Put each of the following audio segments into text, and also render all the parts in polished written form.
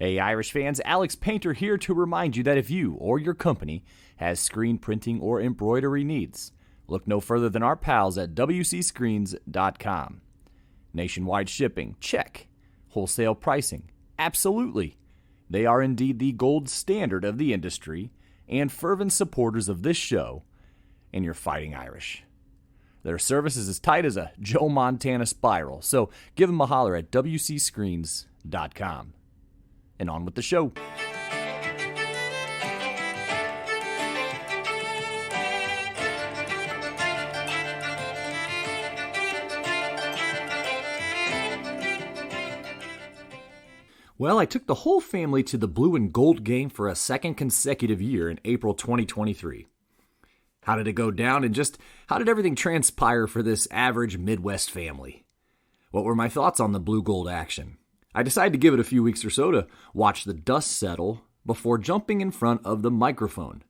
Hey Irish fans, Alex Painter here to remind you that if you or your company has screen printing or embroidery needs, look no further than our pals at wcscreens.com. Nationwide shipping? Check. Wholesale pricing? Absolutely. They are indeed the gold standard of the industry and fervent supporters of this show and your fighting Irish. Their service is as tight as a Joe Montana spiral, so give them a holler at wcscreens.com. And on with the show. Well, I took the whole family to the Blue and Gold game for a second consecutive year in April 2023. How did it go down, and just how did everything transpire for this average Midwest family? What were my thoughts on the Blue-Gold action? I decided to give it a few weeks or so to watch the dust settle before jumping in front of the microphone.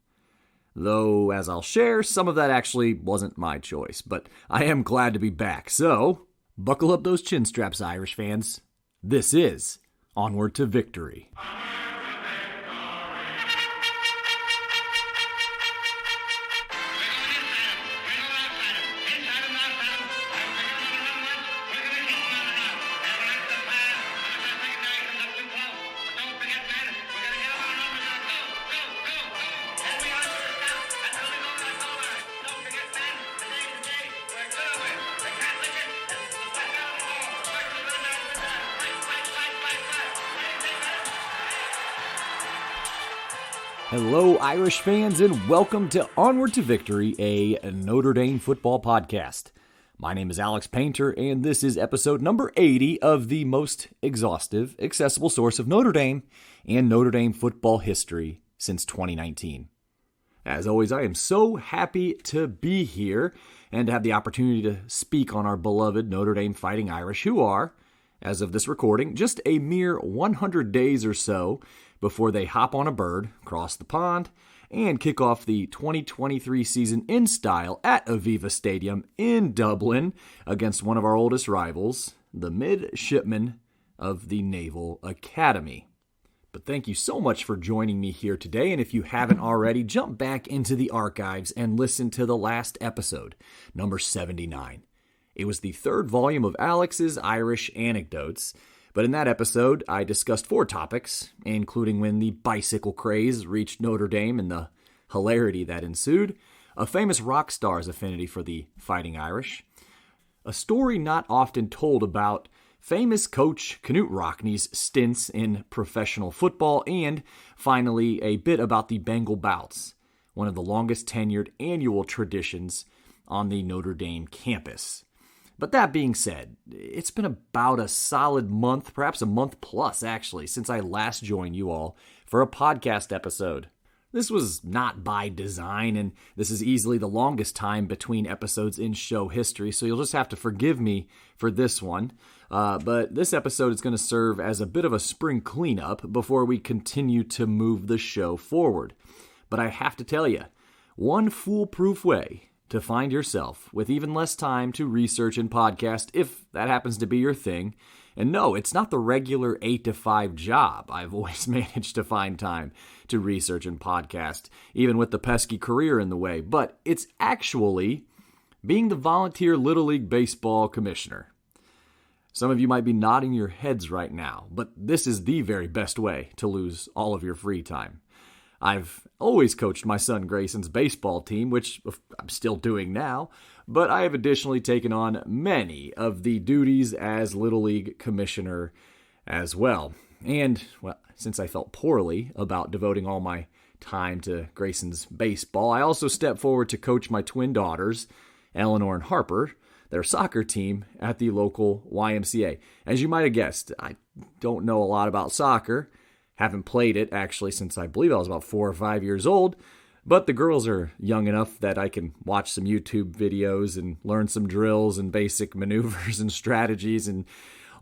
Though, as I'll share, some of that actually wasn't my choice, but I am glad to be back. So, buckle up those chin straps, Irish fans. This is Onward to Victory. Hello, Irish fans, and welcome to Onward to Victory, a Notre Dame football podcast. My name is Alex Painter, and this is episode number 80 of the most exhaustive, accessible source of Notre Dame and Notre Dame football history since 2019. As always, I am so happy to be here and to have the opportunity to speak on our beloved Notre Dame Fighting Irish, who are, as of this recording, just a mere 100 days or so before they hop on a bird, cross the pond, and kick off the 2023 season in style at Aviva Stadium in Dublin against one of our oldest rivals, the midshipmen of the Naval Academy. But thank you so much for joining me here today, and if you haven't already, jump back into the archives and listen to the last episode, number 79. It was the third volume of Alex's Irish Anecdotes, but in that episode, I discussed 4 topics, including when the bicycle craze reached Notre Dame and the hilarity that ensued, a famous rock star's affinity for the Fighting Irish, a story not often told about famous coach Knute Rockne's stints in professional football, and finally, a bit about the Bengal Bouts, one of the longest tenured annual traditions on the Notre Dame campus. But that being said, it's been about a solid month, perhaps a month plus actually, since I last joined you all for a podcast episode. This was not by design, and this is easily the longest time between episodes in show history, so you'll just have to forgive me for this one. But this episode is going to serve as a bit of a spring cleanup before we continue to move the show forward. But I have to tell you, one foolproof way to find yourself with even less time to research and podcast, if that happens to be your thing. And no, it's not the regular 8 to 5 job. I've always managed to find time to research and podcast, even with the pesky career in the way. But it's actually being the volunteer Little League Baseball commissioner. Some of you might be nodding your heads right now, but this is the very best way to lose all of your free time. I've always coached my son Grayson's baseball team, which I'm still doing now, but I have additionally taken on many of the duties as Little League Commissioner as well. And, well, since I felt poorly about devoting all my time to Grayson's baseball, I also stepped forward to coach my twin daughters, Eleanor and Harper, their soccer team at the local YMCA. As you might have guessed, I don't know a lot about soccer. Haven't played it, actually, since I believe I was about 4 or 5 years old. But the girls are young enough that I can watch some YouTube videos and learn some drills and basic maneuvers and strategies and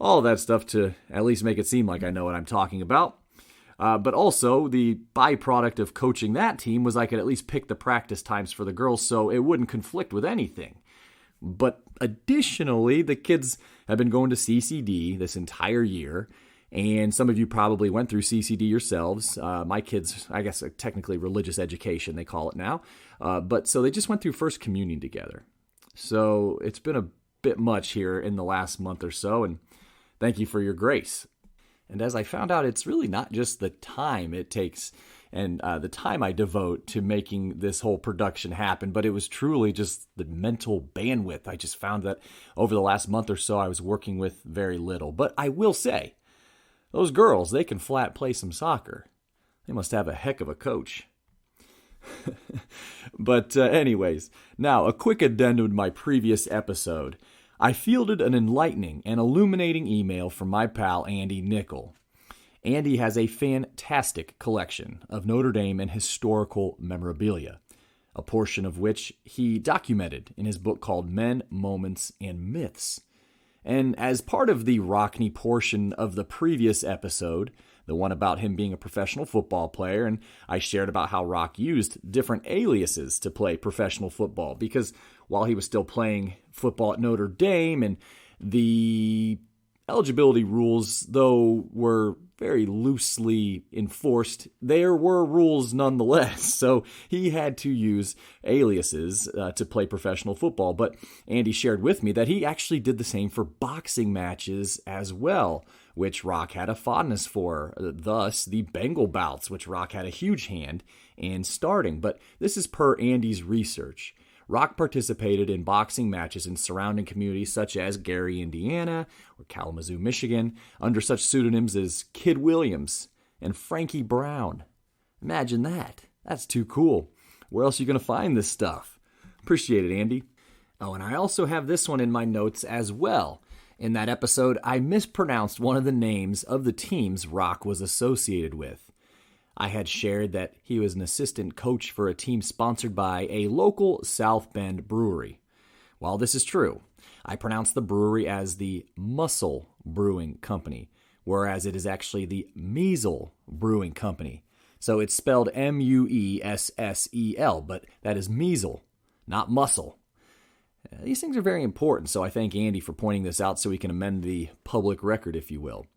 all of that stuff to at least make it seem like I know what I'm talking about. But also, the byproduct of coaching that team was I could at least pick the practice times for the girls so it wouldn't conflict with anything. But additionally, the kids have been going to CCD this entire year, And some of you probably went through CCD yourselves. My kids, I guess technically religious education, they call it now. But so they just went through First Communion together. So it's been a bit much here in the last month or so, and thank you for your grace. And as I found out, it's really not just the time it takes and the time I devote to making this whole production happen, but it was truly just the mental bandwidth. I just found that over the last month or so, I was working with very little. But I will say, those girls, they can flat play some soccer. They must have a heck of a coach. But anyways, now a quick addendum to my previous episode. I fielded an enlightening and illuminating email from my pal Andy Nickel. Andy has a fantastic collection of Notre Dame and historical memorabilia, a portion of which he documented in his book called Men, Moments, and Myths. And as part of the Rockney portion of the previous episode, the one about him being a professional football player, and I shared about how Rock used different aliases to play professional football, because while he was still playing football at Notre Dame, and the eligibility rules, though, were very loosely enforced, there were rules nonetheless. So he had to use aliases to play professional football. But Andy shared with me that he actually did the same for boxing matches as well, which Rock had a fondness for. Thus, the Bengal bouts, which Rock had a huge hand in starting. But this is per Andy's research. Rock participated in boxing matches in surrounding communities such as Gary, Indiana, or Kalamazoo, Michigan, under such pseudonyms as Kid Williams and Frankie Brown. Imagine that. That's too cool. Where else are you going to find this stuff? Appreciate it, Andy. Oh, and I also have this one in my notes as well. In that episode, I mispronounced one of the names of the teams Rock was associated with. I had shared that he was an assistant coach for a team sponsored by a local South Bend brewery. While this is true, I pronounced the brewery as the Muscle Brewing Company, whereas it is actually the Measle Brewing Company. So it's spelled Muessel, but that is Measle, not muscle. These things are very important, so I thank Andy for pointing this out so we can amend the public record, if you will.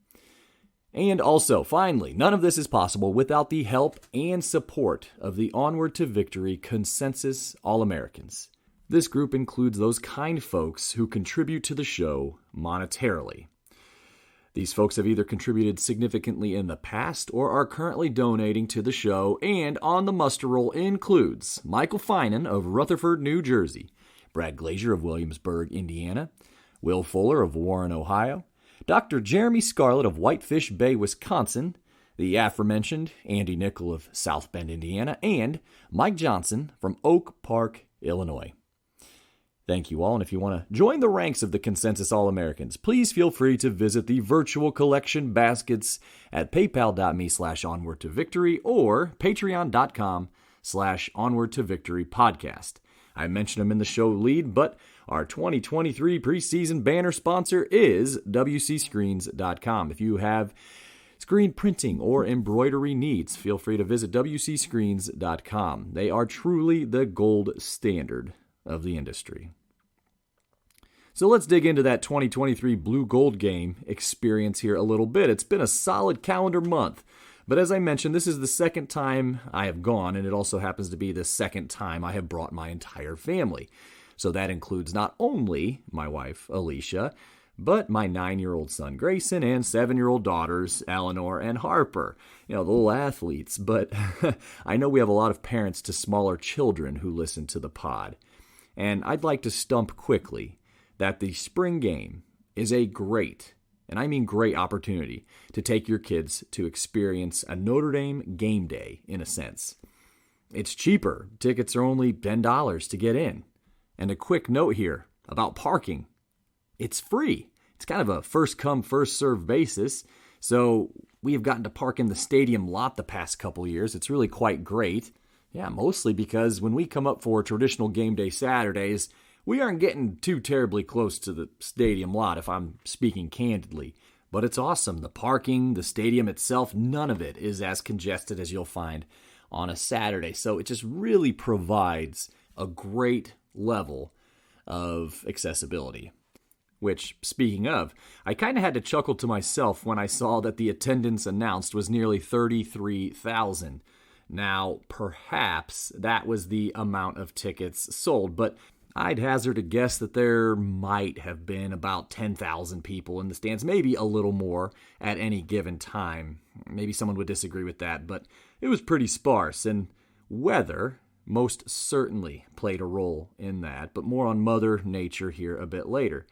And also, finally, none of this is possible without the help and support of the Onward to Victory Consensus All-Americans. This group includes those kind folks who contribute to the show monetarily. These folks have either contributed significantly in the past or are currently donating to the show, and on the muster roll includes Michael Finan of Rutherford, New Jersey, Brad Glazier of Williamsburg, Indiana, Will Fuller of Warren, Ohio, Dr. Jeremy Scarlett of Whitefish Bay, Wisconsin, the aforementioned Andy Nickel of South Bend, Indiana, and Mike Johnson from Oak Park, Illinois. Thank you all, and if you want to join the ranks of the Consensus All-Americans, please feel free to visit the virtual collection baskets at paypal.me/onwardtovictory or patreon.com/onwardtovictory podcast. I mentioned them in the show lead, but our 2023 preseason banner sponsor is WCScreens.com. If you have screen printing or embroidery needs, feel free to visit WCScreens.com. They are truly the gold standard of the industry. So let's dig into that 2023 blue-gold game experience here a little bit. It's been a solid calendar month. But as I mentioned, this is the second time I have gone, and it also happens to be the second time I have brought my entire family. So that includes not only my wife, Alicia, but my 9-year-old son, Grayson, and 7-year-old daughters, Eleanor and Harper. You know, the little athletes. But I know we have a lot of parents to smaller children who listen to the pod. And I'd like to stump quickly that the spring game is a great, and I mean great, opportunity to take your kids to experience a Notre Dame game day, in a sense. It's cheaper. Tickets are only $10 to get in. And a quick note here about parking. It's free. It's kind of a first-come, first-served basis. So we have gotten to park in the stadium lot the past couple years. It's really quite great. Yeah, mostly because when we come up for traditional game day Saturdays, we aren't getting too terribly close to the stadium lot, if I'm speaking candidly. But it's awesome. The parking, the stadium itself, none of it is as congested as you'll find on a Saturday. So it just really provides a great level of accessibility. which, speaking of, I kind of had to chuckle to myself when I saw that the attendance announced was nearly 33,000. Now, perhaps that was the amount of tickets sold, but I'd hazard a guess that there might have been about 10,000 people in the stands, maybe a little more at any given time. Maybe someone would disagree with that, but it was pretty sparse, and weather most certainly played a role in that, but more on Mother Nature here a bit later.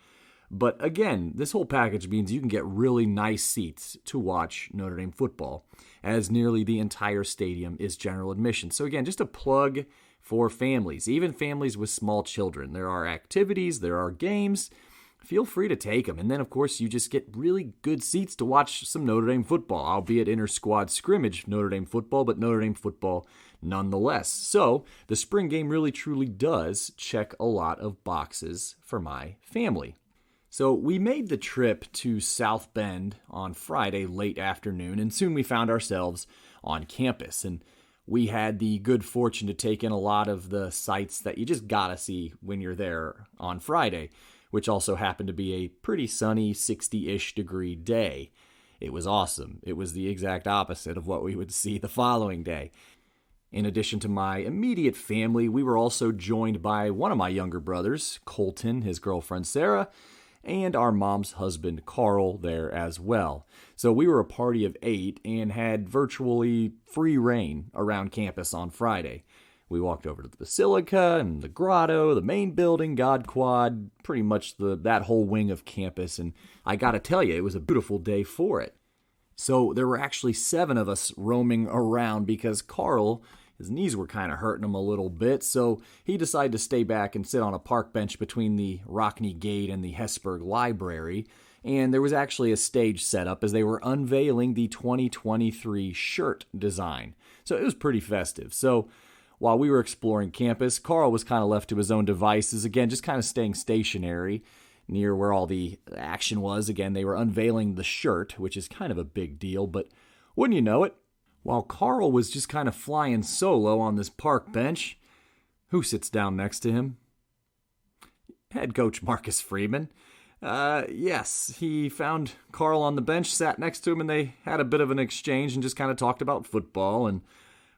But again, this whole package means you can get really nice seats to watch Notre Dame football, as nearly the entire stadium is general admission. So again, just a plug for families, even families with small children. There are activities, there are games. Feel free to take them. And then, of course, you just get really good seats to watch some Notre Dame football, albeit inter-squad scrimmage Notre Dame football, but Notre Dame football nonetheless. So the spring game really truly does check a lot of boxes for my family. So we made the trip to South Bend on Friday late afternoon, and soon we found ourselves on campus. And we had the good fortune to take in a lot of the sights that you just gotta see when you're there on Friday, which also happened to be a pretty sunny 60-ish degree day. It was awesome. It was the exact opposite of what we would see the following day. In addition to my immediate family, we were also joined by one of my younger brothers, Colton, his girlfriend Sarah, and our mom's husband, Carl, there as well. So we were a party of 8 and had virtually free reign around campus on Friday. We walked over to the Basilica and the Grotto, the main building, God Quad, pretty much that whole wing of campus, and I gotta tell you, it was a beautiful day for it. So there were actually 7 of us roaming around because Carl, his knees were kind of hurting him a little bit, so he decided to stay back and sit on a park bench between the Rockney Gate and the Hesburgh Library, and there was actually a stage set up as they were unveiling the 2023 shirt design. So it was pretty festive. So while we were exploring campus, Carl was kind of left to his own devices, again, just kind of staying stationary near where all the action was. Again, they were unveiling the shirt, which is kind of a big deal, but wouldn't you know it, while Carl was just kind of flying solo on this park bench, who sits down next to him? Head Coach Marcus Freeman. Yes, he found Carl on the bench, sat next to him, and they had a bit of an exchange and just kind of talked about football. And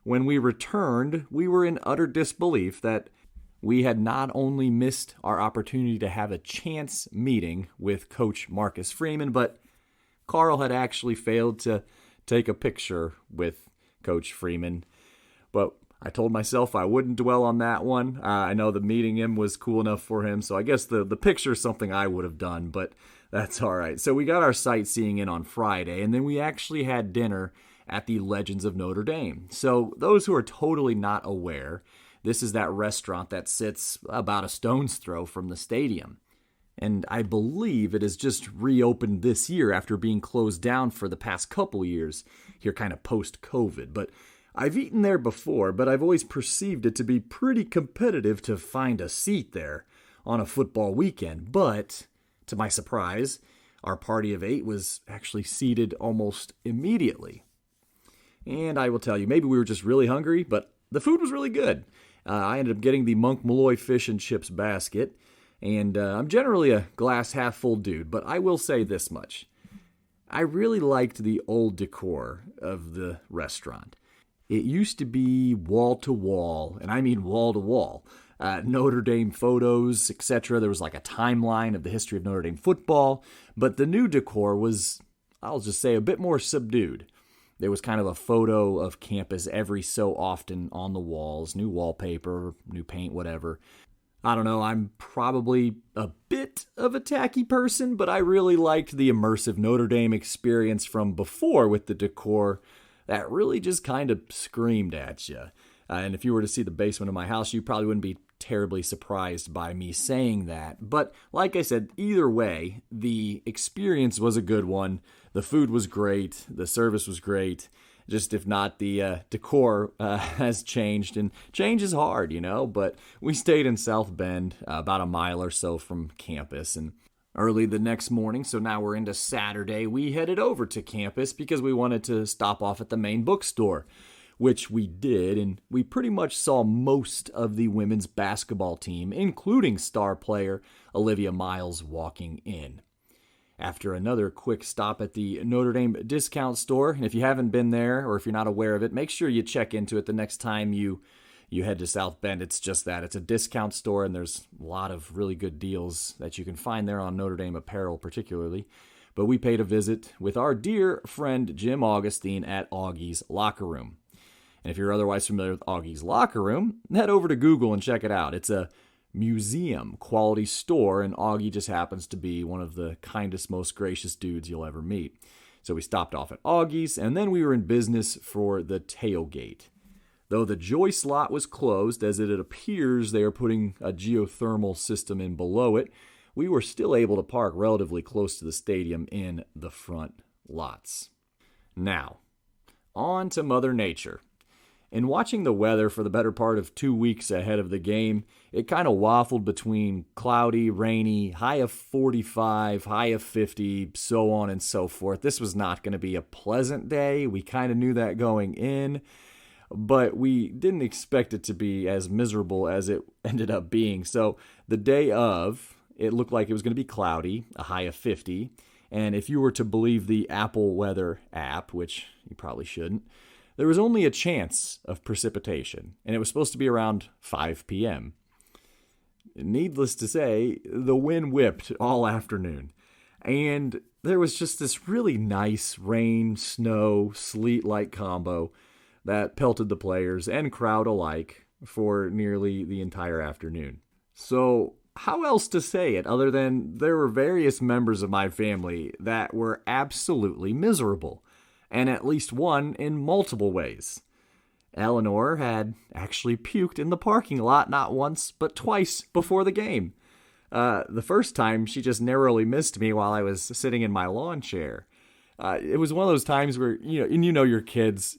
when we returned, we were in utter disbelief that we had not only missed our opportunity to have a chance meeting with Coach Marcus Freeman, but Carl had actually failed to take a picture with Coach Freeman. But I told myself I wouldn't dwell on that one. I know the meeting him was cool enough for him, so I guess the picture is something I would have done, but that's all right. So we got our sightseeing in on Friday, and then we actually had dinner at the Legends of Notre Dame. So those who are totally not aware, this is that restaurant that sits about a stone's throw from the stadium. And I believe it has just reopened this year after being closed down for the past couple years, here kind of post-COVID. But I've eaten there before, but I've always perceived it to be pretty competitive to find a seat there on a football weekend. But, to my surprise, our party of 8 was actually seated almost immediately. And I will tell you, maybe we were just really hungry, but the food was really good. I ended up getting the Monk Malloy fish and chips basket. And I'm generally a glass half full dude, but I will say this much. I really liked the old decor of the restaurant. It used to be wall to wall, and I mean wall to wall. Notre Dame photos, etc. There was like a timeline of the history of Notre Dame football, but the new decor was, I'll just say, a bit more subdued. There was kind of a photo of campus every so often on the walls, new wallpaper, new paint, whatever. I don't know, I'm probably a bit of a tacky person, but I really liked the immersive Notre Dame experience from before with the decor that really just kind of screamed at you. And if you were to see the basement of my house, you probably wouldn't be terribly surprised by me saying that. But like I said, either way, the experience was a good one. The food was great. The service was great. Just if not, the decor has changed, and change is hard, you know, but we stayed in South Bend, about a mile or so from campus, and early the next morning, so now we're into Saturday, we headed over to campus because we wanted to stop off at the main bookstore, which we did, and we pretty much saw most of the women's basketball team, including star player Olivia Miles walking in. After another quick stop at the Notre Dame discount store, and if you haven't been there or if you're not aware of it, make sure you check into it the next time you head to South Bend. It's just that. It's a discount store, and there's a lot of really good deals that you can find there on Notre Dame apparel particularly. But we paid a visit with our dear friend Jim Augustine at Augie's Locker Room. And if you're otherwise familiar with Augie's Locker Room, head over to Google and check it out. It's a museum quality store, and Augie just happens to be one of the kindest, most gracious dudes you'll ever meet. So we stopped off at Augie's, and then we were in business for the tailgate. Though the joist lot was closed, as it appears they are putting a geothermal system in below it, we were still able to park relatively close to the stadium in the front lots. Now, on to Mother Nature. In watching the weather for the better part of 2 weeks ahead of the game, it kind of waffled between cloudy, rainy, high of 45, high of 50, so on and so forth. This was not going to be a pleasant day. We kind of knew that going in, but we didn't expect it to be as miserable as it ended up being. So the day of, it looked like it was going to be cloudy, a high of 50, and if you were to believe the Apple Weather app, which you probably shouldn't, there was only a chance of precipitation, and it was supposed to be around 5 p.m. Needless to say, the wind whipped all afternoon, and there was just this really nice rain, snow, sleet-like combo that pelted the players and crowd alike for nearly the entire afternoon. So, how else to say it other than there were various members of my family that were absolutely miserable, and at least one in multiple ways. Eleanor had actually puked in the parking lot not once, but twice before the game. The first time, she just narrowly missed me while I was sitting in my lawn chair. It was one of those times where, your kids,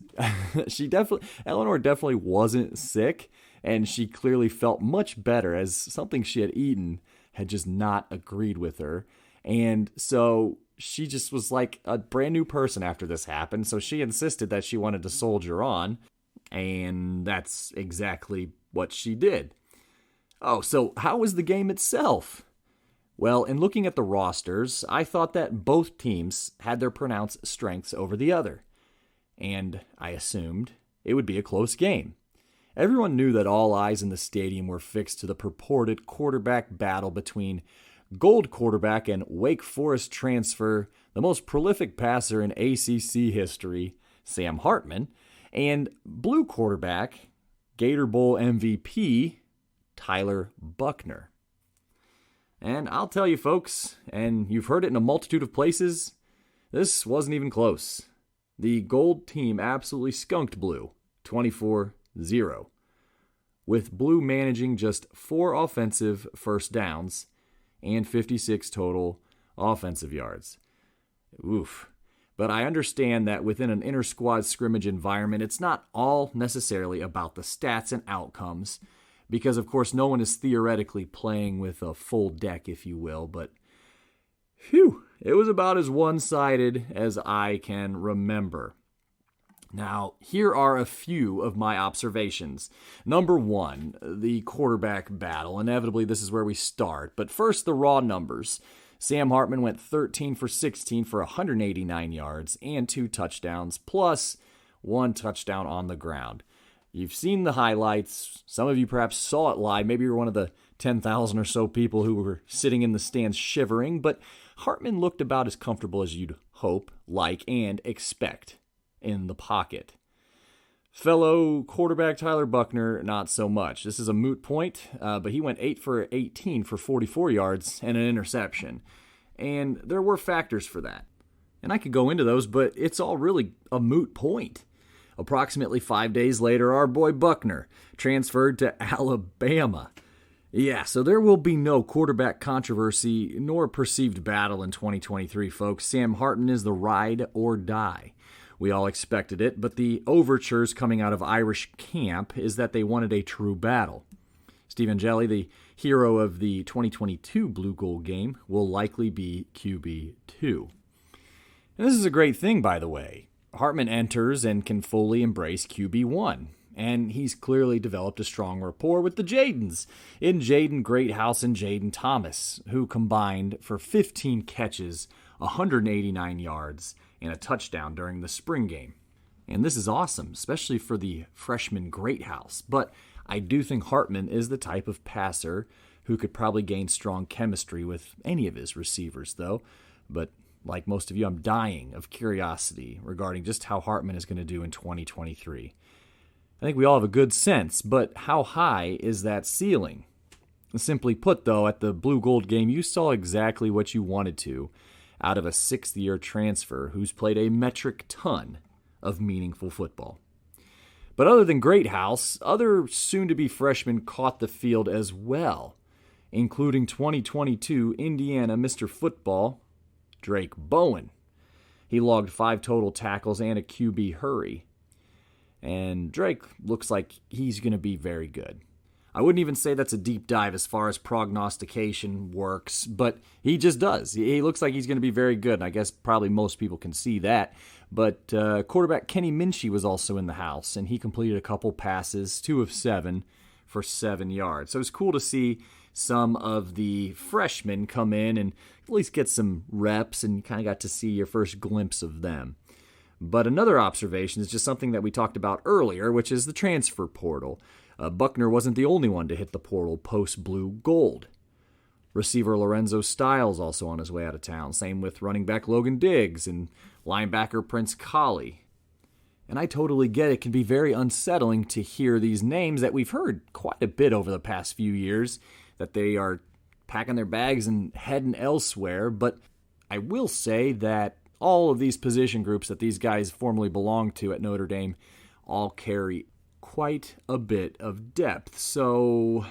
Eleanor definitely wasn't sick, and she clearly felt much better as something she had eaten had just not agreed with her. And so she just was like a brand new person after this happened, so she insisted that she wanted to soldier on, and that's exactly what she did. Oh, so how was the game itself? Well, in looking at the rosters, I thought that both teams had their pronounced strengths over the other, and I assumed it would be a close game. Everyone knew that all eyes in the stadium were fixed to the purported quarterback battle between Gold quarterback and Wake Forest transfer, the most prolific passer in ACC history, Sam Hartman, and Blue quarterback, Gator Bowl MVP, Tyler Buckner. And I'll tell you folks, and you've heard it in a multitude of places, this wasn't even close. The Gold team absolutely skunked Blue, 24-0, with Blue managing just 4 offensive first downs and 56 total offensive yards. Oof. But I understand that within an inter-squad scrimmage environment, it's not all necessarily about the stats and outcomes, because of course no one is theoretically playing with a full deck, if you will, but it was about as one-sided as I can remember. Now, here are a few of my observations. Number 1, the quarterback battle. Inevitably, this is where we start. But first, the raw numbers. Sam Hartman went 13 for 16 for 189 yards and 2 touchdowns, plus 1 touchdown on the ground. You've seen the highlights. Some of you perhaps saw it live. Maybe you're one of the 10,000 or so people who were sitting in the stands shivering. But Hartman looked about as comfortable as you'd hope, like, and expect in the pocket. Fellow quarterback Tyler Buckner, not so much. This is a moot point, but he went 8 for 18 for 44 yards and an interception. And there were factors for that. And I could go into those, but it's all really a moot point. Approximately 5 days later, our boy Buckner transferred to Alabama. Yeah, so there will be no quarterback controversy nor perceived battle in 2023, folks. Sam Hartman is the ride or die. We all expected it, but the overtures coming out of Irish camp is that they wanted a true battle. Stephen Jelly, the hero of the 2022 Blue Gold game, will likely be QB2. And this is a great thing, by the way. Hartman enters and can fully embrace QB1. And he's clearly developed a strong rapport with the Jadens in Jaden Greathouse and Jaden Thomas, who combined for 15 catches, 189 yards, and a touchdown during the spring game. And this is awesome, especially for the freshman Greathouse. But I do think Hartman is the type of passer who could probably gain strong chemistry with any of his receivers, though. But like most of you, I'm dying of curiosity regarding just how Hartman is going to do in 2023. I think we all have a good sense, but how high is that ceiling? Simply put, though, at the Blue Gold game, you saw exactly what you wanted to out of a sixth-year transfer who's played a metric ton of meaningful football. But other than Greathouse, other soon-to-be freshmen caught the field as well, including 2022 Indiana Mr. Football, Drake Bowen. He logged 5 total tackles and a QB hurry. And Drake looks like he's going to be very good. I wouldn't even say that's a deep dive as far as prognostication works, but he just does. He looks like he's going to be very good, and I guess probably most people can see that. But quarterback Kenny Minchie was also in the house, and he completed a couple passes, 2 of 7 for 7 yards. So it was cool to see some of the freshmen come in and at least get some reps, and you kind of got to see your first glimpse of them. But another observation is just something that we talked about earlier, which is the transfer portal. Buckner wasn't the only one to hit the portal post-Blue Gold. Receiver Lorenzo Stiles also on his way out of town. Same with running back Logan Diggs and linebacker Prince Colley. And I totally get it can be very unsettling to hear these names that we've heard quite a bit over the past few years, that they are packing their bags and heading elsewhere. But I will say that all of these position groups that these guys formerly belonged to at Notre Dame all carry quite a bit of depth. So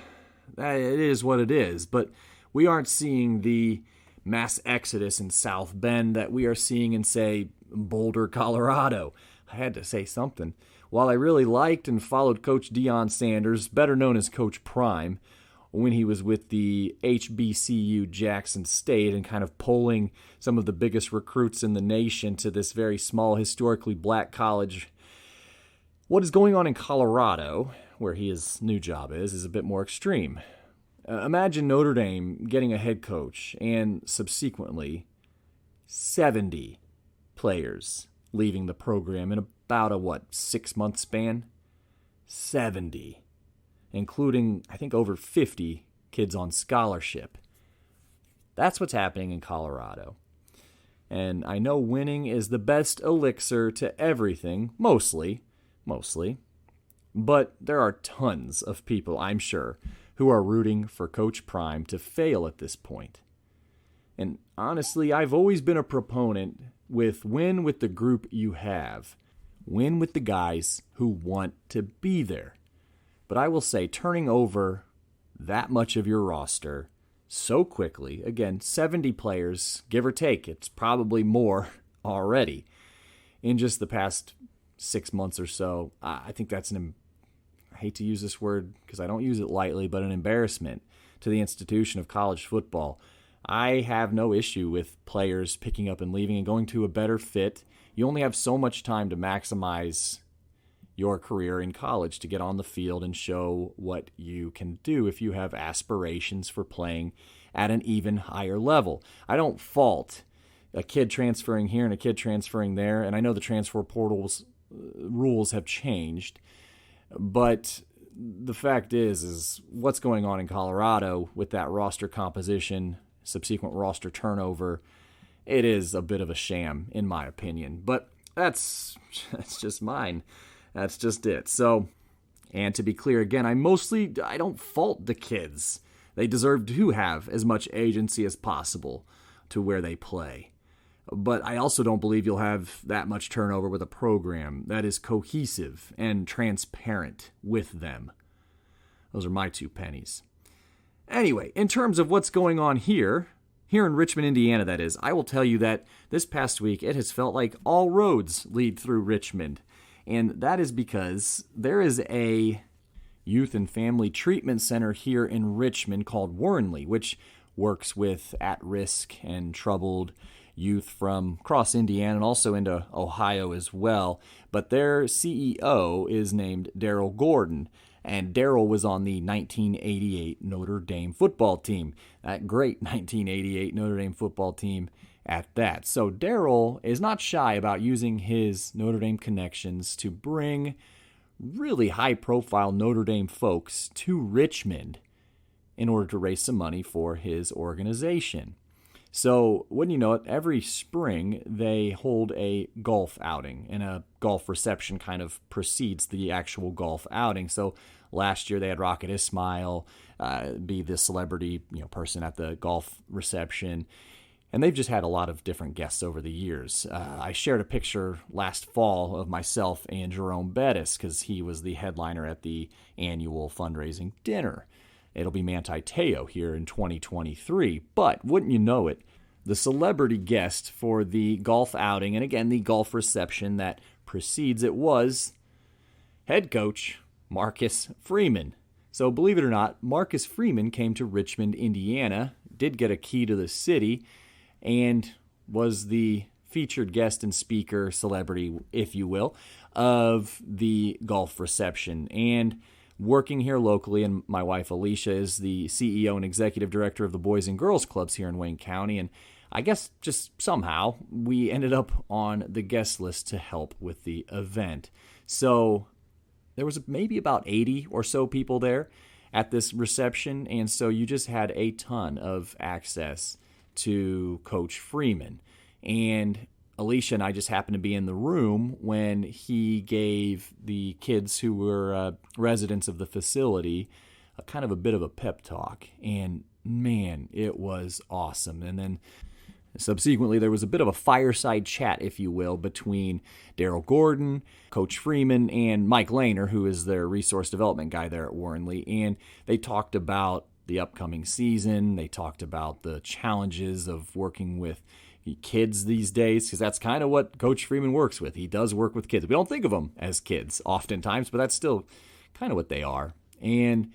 it is what it is. But we aren't seeing the mass exodus in South Bend that we are seeing in, say, Boulder, Colorado. I had to say something. While I really liked and followed Coach Deion Sanders, better known as Coach Prime, when he was with the HBCU Jackson State and kind of polling some of the biggest recruits in the nation to this very small, historically black college, what is going on in Colorado, where his new job is a bit more extreme. Imagine Notre Dame getting a head coach and subsequently 70 players leaving the program in about a 6-month span? 70. Including, I think, over 50 kids on scholarship. That's what's happening in Colorado. And I know winning is the best elixir to everything, mostly. But there are tons of people, I'm sure, who are rooting for Coach Prime to fail at this point. And honestly, I've always been a proponent with win with the group you have. Win with the guys who want to be there. But I will say, turning over that much of your roster so quickly, again, 70 players, give or take, it's probably more already, in just the past 6 months or so, I think that's I hate to use this word because I don't use it lightly, but an embarrassment to the institution of college football. I have no issue with players picking up and leaving and going to a better fit. You only have so much time to maximize your career in college to get on the field and show what you can do if you have aspirations for playing at an even higher level. I don't fault a kid transferring here and a kid transferring there, and I know the transfer portal's rules have changed, but the fact is what's going on in Colorado with that roster composition, subsequent roster turnover, it is a bit of a sham, in my opinion. But that's just mine. That's just it. So, and to be clear again, I don't fault the kids. They deserve to have as much agency as possible to where they play. But I also don't believe you'll have that much turnover with a program that is cohesive and transparent with them. Those are my 2 pennies. Anyway, in terms of what's going on here in Richmond, Indiana, that is, I will tell you that this past week it has felt like all roads lead through Richmond. And that is because there is a youth and family treatment center here in Richmond called Warrenly, which works with at-risk and troubled youth from across Indiana and also into Ohio as well. But their CEO is named Daryl Gordon. And Daryl was on the 1988 Notre Dame football team. That great 1988 Notre Dame football team at that. So Daryl is not shy about using his Notre Dame connections to bring really high-profile Notre Dame folks to Richmond in order to raise some money for his organization. So, wouldn't you know it, every spring they hold a golf outing, and a golf reception kind of precedes the actual golf outing. So, last year they had Rocket Ismail be the celebrity person at the golf reception, and they've just had a lot of different guests over the years. I shared a picture last fall of myself and Jerome Bettis because he was the headliner at the annual fundraising dinner. It'll be Manti Te'o here in 2023. But wouldn't you know it, the celebrity guest for the golf outing, and again, the golf reception that precedes it, was head coach Marcus Freeman. So believe it or not, Marcus Freeman came to Richmond, Indiana, did get a key to the city, and was the featured guest and speaker, celebrity, if you will, of the golf reception. And working here locally, and my wife Alicia is the CEO and executive director of the Boys and Girls Clubs here in Wayne County, and I guess just somehow we ended up on the guest list to help with the event. So there was maybe about 80 or so people there at this reception, and so you just had a ton of access to Coach Freeman. And Alicia and I just happened to be in the room when he gave the kids who were residents of the facility a kind of a bit of a pep talk. And man, it was awesome. And then subsequently, there was a bit of a fireside chat, if you will, between Daryl Gordon, Coach Freeman, and Mike Lehner, who is their resource development guy there at Warrenly. And they talked about the upcoming season. They talked about the challenges of working with kids these days, because that's kind of what Coach Freeman works with. He does work with kids. We don't think of them as kids oftentimes, but that's still kind of what they are. And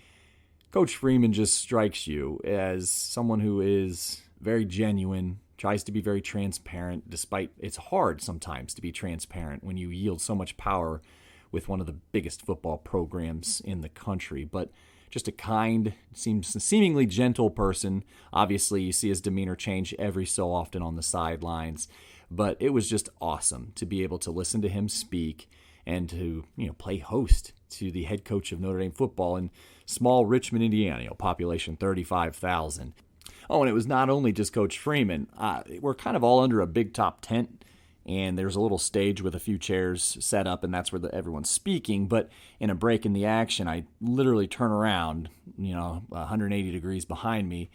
Coach Freeman just strikes you as someone who is very genuine, tries to be very transparent, despite it's hard sometimes to be transparent when you yield so much power with one of the biggest football programs in the country. But just a kind, seemingly gentle person. Obviously, you see his demeanor change every so often on the sidelines. But it was just awesome to be able to listen to him speak and to play host to the head coach of Notre Dame football in small Richmond, Indiana, population 35,000. Oh, and it was not only just Coach Freeman. We're kind of all under a big top tent, and there's a little stage with a few chairs set up, and that's where everyone's speaking. But in a break in the action, I literally turn around, 180 degrees behind me,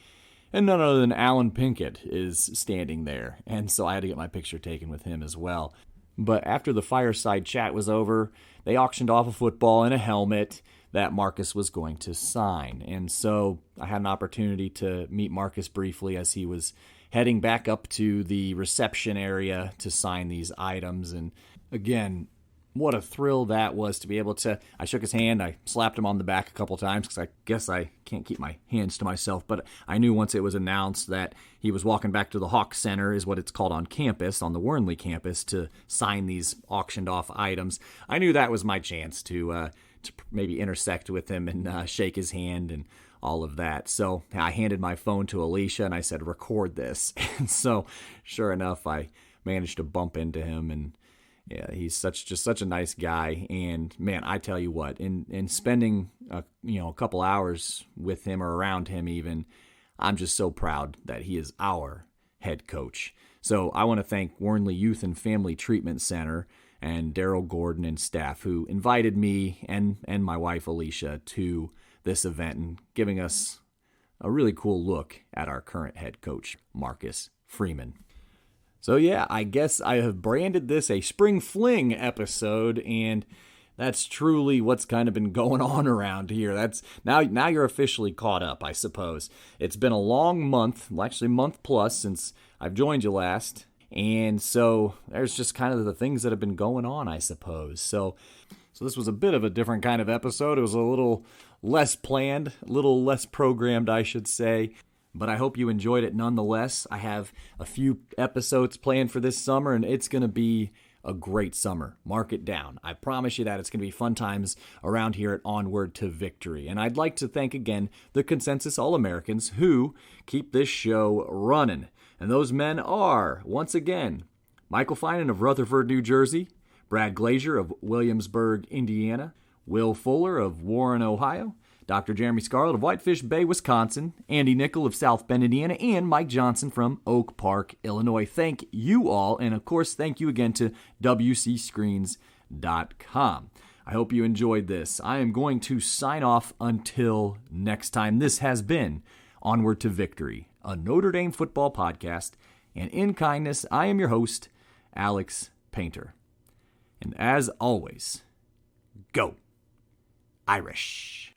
and none other than Alan Pinkett is standing there. And so I had to get my picture taken with him as well. But after the fireside chat was over, they auctioned off a football and a helmet that Marcus was going to sign. And so I had an opportunity to meet Marcus briefly as he was heading back up to the reception area to sign these items. And again, what a thrill that was to be able to, I shook his hand, I slapped him on the back a couple times because I guess I can't keep my hands to myself, but I knew once it was announced that he was walking back to the Hawk Center, is what it's called on campus, on the Warrenly campus, to sign these auctioned off items. I knew that was my chance to maybe intersect with him and shake his hand and all of that. So I handed my phone to Alicia and I said, record this. And so sure enough, I managed to bump into him, and yeah, he's just such a nice guy. And man, I tell you what, in spending a couple hours with him or around him even, I'm just so proud that he is our head coach. So I want to thank Warrenly Youth and Family Treatment Center and Daryl Gordon and staff who invited me and my wife Alicia to this event and giving us a really cool look at our current head coach, Marcus Freeman. So yeah, I guess I have branded this a Spring Fling episode, and that's truly what's kind of been going on around here. That's now you're officially caught up, I suppose. It's been a long month, actually month plus, since I've joined you last. And so there's just kind of the things that have been going on, I suppose. So this was a bit of a different kind of episode. It was a little less planned, a little less programmed, I should say. but I hope you enjoyed it nonetheless. I have a few episodes planned for this summer, and it's going to be a great summer. Mark it down. I promise you that it's going to be fun times around here at Onward to Victory. And I'd like to thank again the Consensus All-Americans who keep this show running. And those men are, once again, Michael Finan of Rutherford, New Jersey, Brad Glazier of Williamsburg, Indiana, Will Fuller of Warren, Ohio, Dr. Jeremy Scarlett of Whitefish Bay, Wisconsin, Andy Nickel of South Bend, Indiana, and Mike Johnson from Oak Park, Illinois. Thank you all, and of course, thank you again to WCScreens.com. I hope you enjoyed this. I am going to sign off until next time. This has been Onward to Victory, a Notre Dame football podcast, and in kindness, I am your host, Alex Painter. And as always, go Irish!